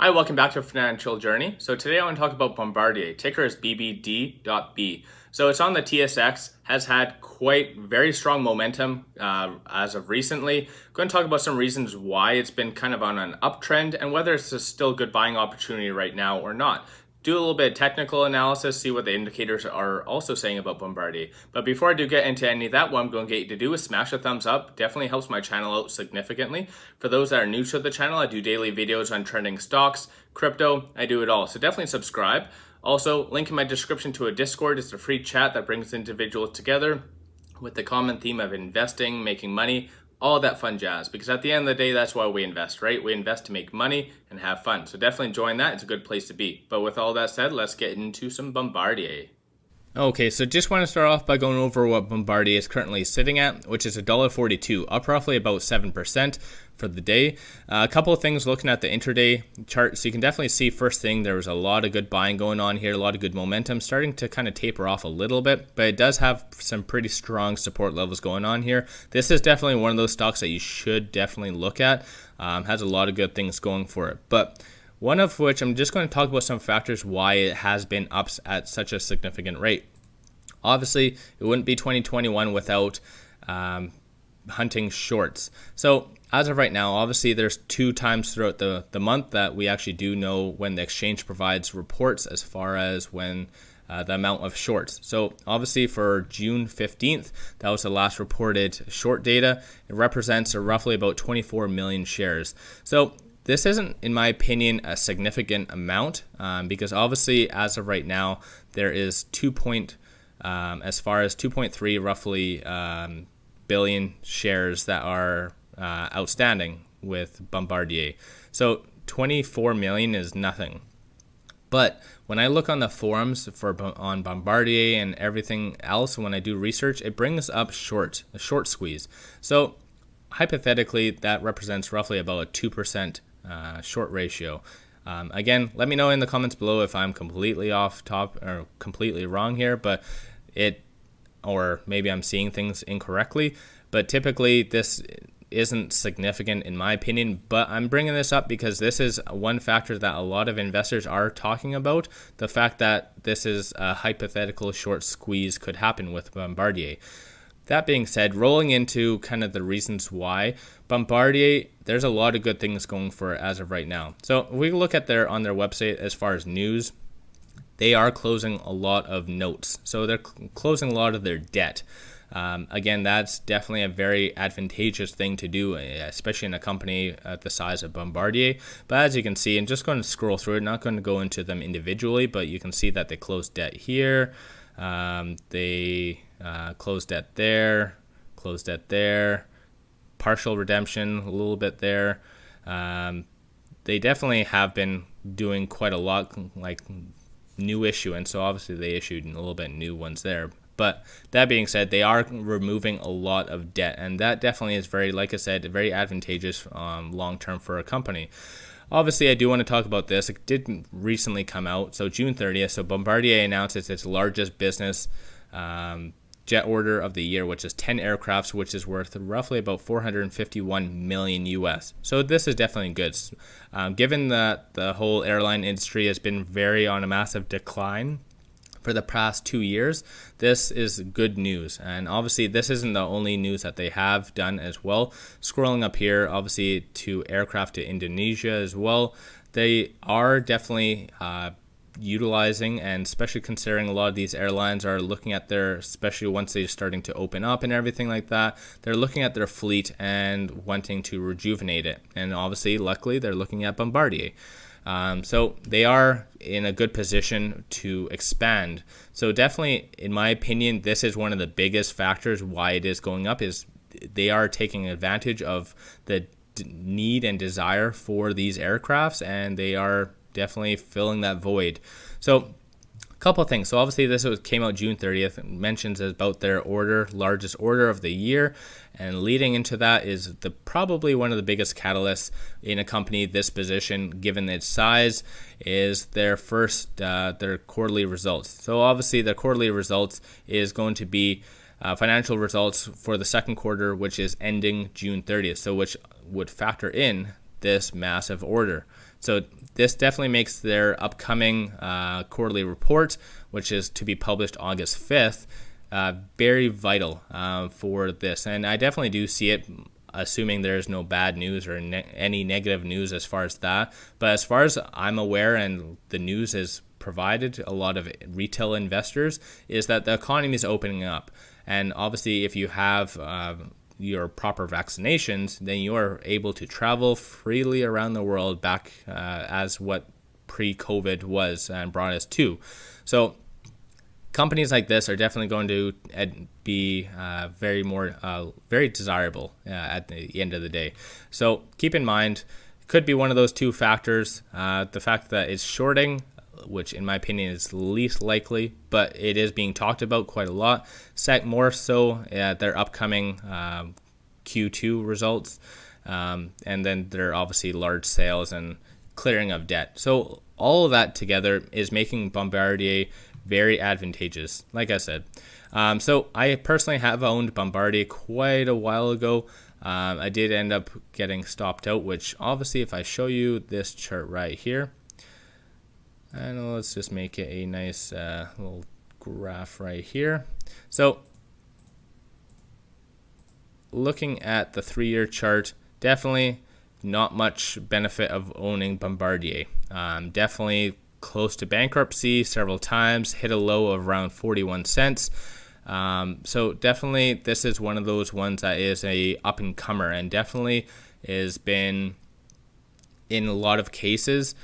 Hi, welcome back to Financial Journey. So today I want to talk about Bombardier. Ticker is BBD.B. So it's on the TSX, has had quite very strong momentum as of recently. I'm going to talk about some reasons why it's been kind of on an uptrend and whether it's a still good buying opportunity right now or not. Do a little bit of technical analysis, see what the indicators are also saying about Bombardier. But before I do get into any of that, what I'm going to get you to do is smash a thumbs up. Definitely helps my channel out significantly. For those that are new to the channel, I do daily videos on trending stocks, crypto, I do it all. So definitely subscribe. Also, link in my description to a Discord. It's a free chat that brings individuals together with the common theme of investing, making money, all that fun jazz. Because at the end of the day, that's why we invest, right? We invest to make money and have fun. So definitely join that. It's a good place to be. But with all that said, let's get into some Bombardier. Okay, so just want to start off by going over what Bombardier is currently sitting at, which is $1.42, up roughly about 7% for the day. A couple of things looking at the intraday chart. So you can definitely see, first thing, there was a lot of good buying going on here, a lot of good momentum, starting to kind of taper off a little bit, but it does have some pretty strong support levels going on here. This is definitely one of those stocks that you should definitely look at. Has a lot of good things going for it. But one of which I'm just going to talk about some factors why it has been up at such a significant rate. Obviously, it wouldn't be 2021 without hunting shorts. So as of right now, obviously there's 2 times throughout the month that we actually do know when the exchange provides reports as far as when the amount of shorts. So obviously for June 15th, that was the last reported short data. It represents roughly about 24 million shares. So this isn't, in my opinion, a significant amount because obviously as of right now, there is 2.3 roughly billion shares that are outstanding with Bombardier. So 24 million is nothing. But when I look on the forums on Bombardier and everything else, when I do research, it brings up a short squeeze. So hypothetically, that represents roughly about a 2% short ratio. Again, let me know in the comments below if I'm completely off top or completely wrong here, or maybe I'm seeing things incorrectly. But typically, this isn't significant in my opinion, but I'm bringing this up because this is one factor that a lot of investors are talking about, the fact that this is a hypothetical short squeeze could happen with Bombardier. That being said, rolling into kind of the reasons why, Bombardier, there's a lot of good things going for it as of right now. So if we look at on their website as far as news, they are closing a lot of notes. So they're closing a lot of their debt. Again, that's definitely a very advantageous thing to do, especially in a company at the size of Bombardier. But as you can see, I'm just going to scroll through it, not going to go into them individually, but you can see that they closed debt here. They closed debt there, partial redemption a little bit there. They definitely have been doing quite a lot, like new issuance, so obviously they issued a little bit new ones there. But that being said, they are removing a lot of debt, and that definitely is very, like I said, very advantageous long-term for a company. Obviously, I do want to talk about this. It did recently come out, so June 30th, so Bombardier announced its largest business jet order of the year, which is 10 aircrafts, which is worth roughly about 451 million US. So this is definitely good. Given that the whole airline industry has been on a massive decline for the past 2 years, this is good news. And obviously this isn't the only news that they have done as well. Scrolling up here, obviously to aircraft to Indonesia as well. They are definitely utilizing, and especially considering a lot of these airlines are looking at especially once they're starting to open up and everything like that, they're looking at their fleet and wanting to rejuvenate it. And obviously, luckily, they're looking at Bombardier. So they are in a good position to expand. So definitely, in my opinion, this is one of the biggest factors why it is going up, is they are taking advantage of the need and desire for these aircrafts, and they are definitely filling that void. So a couple of things. So obviously this came out June 30th. It mentions about their largest order of the year, and leading into that is probably one of the biggest catalysts in a company this position, given its size, is their quarterly results. So obviously the quarterly results is going to be financial results for the second quarter, which is ending June 30th. So which would factor in this massive order. So this definitely makes their upcoming quarterly report, which is to be published August 5th, very vital for this. And I definitely do see it, assuming there's no bad news or any negative news as far as that. But as far as I'm aware, and the news has provided a lot of retail investors, is that the economy is opening up. And obviously, if you have your proper vaccinations, then you are able to travel freely around the world back as what pre-COVID was and brought us to. So companies like this are definitely going to be very desirable at the end of the day. So keep in mind, it could be one of those two factors. The fact that it's shorting, which in my opinion is least likely, but it is being talked about quite a lot. More so at their upcoming Q2 results, and then their obviously large sales and clearing of debt. So all of that together is making Bombardier very advantageous, like I said. So I personally have owned Bombardier quite a while ago. I did end up getting stopped out, which obviously if I show you this chart right here, and let's just make it a nice little graph right here. So looking at the 3-year chart, definitely not much benefit of owning Bombardier. Definitely close to bankruptcy several times, hit a low of around 41 cents. So definitely this is one of those ones that is a up and comer, and definitely has been, in a lot of cases,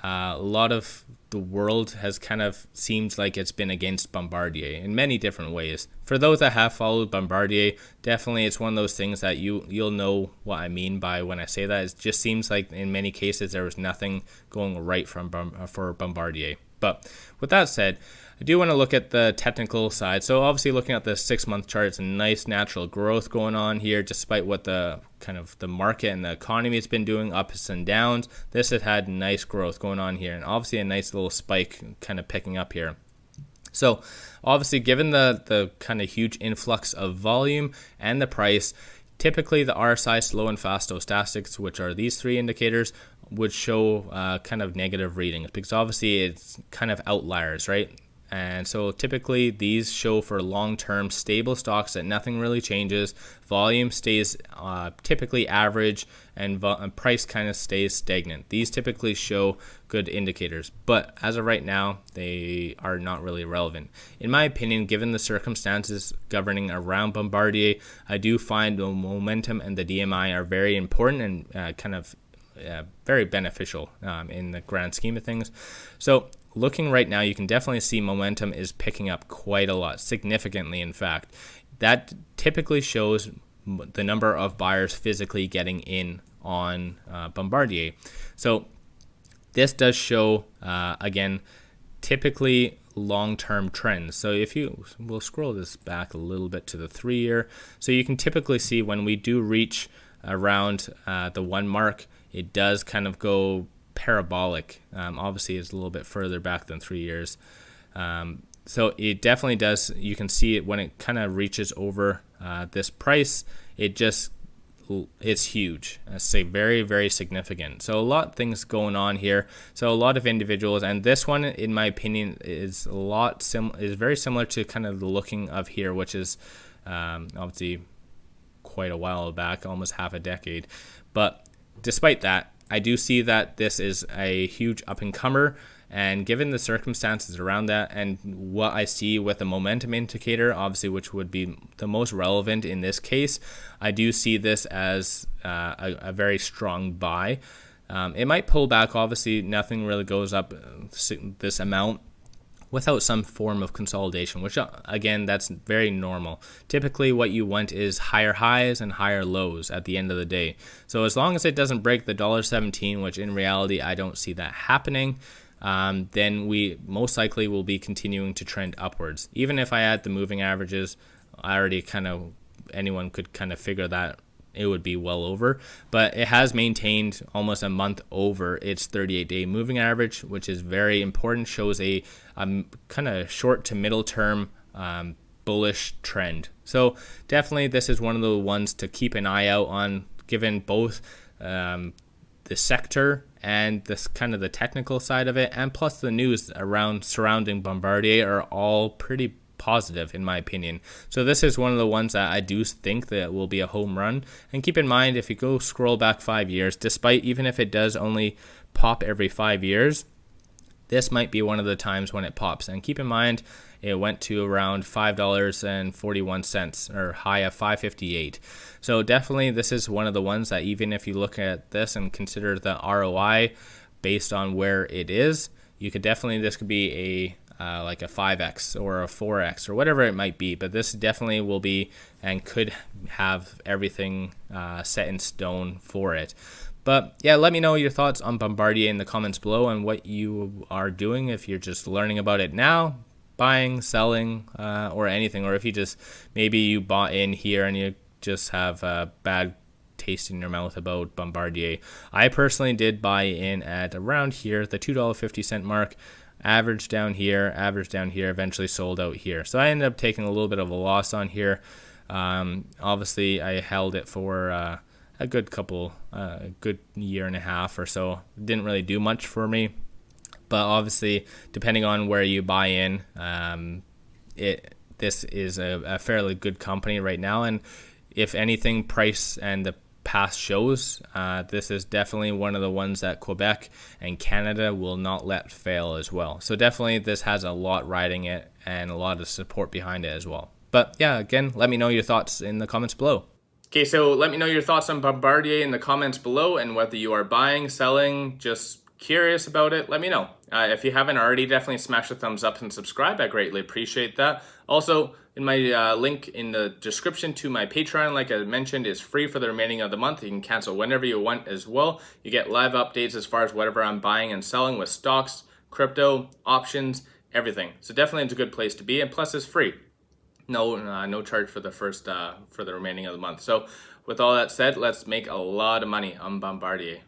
a lot of the world has kind of seems like it's been against Bombardier in many different ways. For those that have followed Bombardier, definitely it's one of those things that you'll know what I mean by when I say that. It just seems like in many cases there was nothing going right for Bombardier. But with that said, I do want to look at the technical side. So obviously looking at the 6-month chart, it's a nice natural growth going on here, despite what the kind of the market and the economy has been doing, ups and downs. This has had nice growth going on here, and obviously a nice little spike kind of picking up here. So obviously, given the kind of huge influx of volume and the price, typically the RSI slow and fast stochastics, which are these 3 indicators, would show kind of negative readings, because obviously it's kind of outliers, right? And so typically these show for long-term stable stocks that nothing really changes. Volume stays typically average, and price kind of stays stagnant. These typically show good indicators, but as of right now, they are not really relevant. In my opinion, given the circumstances governing around Bombardier, I do find the momentum and the DMI are very important and kind of very beneficial in the grand scheme of things. So looking right now, you can definitely see momentum is picking up quite a lot, significantly in fact. That typically shows the number of buyers physically getting in on Bombardier. So this does show, again, typically long-term trends. So if we'll scroll this back a little bit to the 3-year. So you can typically see when we do reach around the 1 mark, it does kind of go parabolic. Obviously it's a little bit further back than 3 years. So it definitely does. You can see it when it kind of reaches over this price, it's huge. I say very, very significant. So a lot of things going on here. So a lot of individuals, and this one, in my opinion, is very similar to kind of the looking of here, which is obviously quite a while back, almost half a decade. But despite that, I do see that this is a huge up-and-comer, and given the circumstances around that and what I see with the momentum indicator, obviously, which would be the most relevant in this case, I do see this as a very strong buy. It might pull back. Obviously, nothing really goes up this amount without some form of consolidation, which again, that's very normal. Typically what you want is higher highs and higher lows at the end of the day. So as long as it doesn't break the $1.17, which in reality I don't see that happening, then we most likely will be continuing to trend upwards. Even if I add the moving averages, anyone could kind of figure that it would be well over, but it has maintained almost a month over its 38-day moving average, which is very important, shows a kind of short to middle term bullish trend. So definitely this is one of the ones to keep an eye out on, given both the sector and this kind of the technical side of it, and plus the news around surrounding Bombardier are all pretty positive in my opinion. So this is one of the ones that I do think that will be a home run. And keep in mind, if you go scroll back 5 years, despite even if it does only pop every 5 years, this might be one of the times when it pops. And keep in mind, it went to around $5.41 or high of $5.58. So definitely this is one of the ones that even if you look at this and consider the ROI based on where it is, you could definitely, this could be a like a 5x or a 4x or whatever it might be, but this definitely will be and could have everything set in stone for it. But yeah, let me know your thoughts on Bombardier in the comments below and what you are doing, if you're just learning about it now, buying, selling, or anything, or if you just maybe you bought in here and you just have a bad taste in your mouth about Bombardier. I personally did buy in at around here, the $2.50 mark. Average down here, eventually sold out here. So I ended up taking a little bit of a loss on here. Obviously, I held it for a good year and a half or so. Didn't really do much for me. But obviously, depending on where you buy in, this is a fairly good company right now. And if anything, price and the past shows, this is definitely one of the ones that Quebec and Canada will not let fail as well. So definitely this has a lot riding it and a lot of support behind it as well. But yeah, again, let me know your thoughts in the comments below. Okay, so let me know your thoughts on Bombardier in the comments below, and whether you are buying, selling, just curious about it, let me know. If you haven't already, definitely smash the thumbs up and subscribe. I greatly appreciate that. Also, in my link in the description to my Patreon, like I mentioned, is free for the remaining of the month. You can cancel whenever you want as well. You get live updates as far as whatever I'm buying and selling with stocks, crypto, options, everything. So definitely it's a good place to be, and plus it's free. No charge for the for the remaining of the month. So with all that said, let's make a lot of money on Bombardier.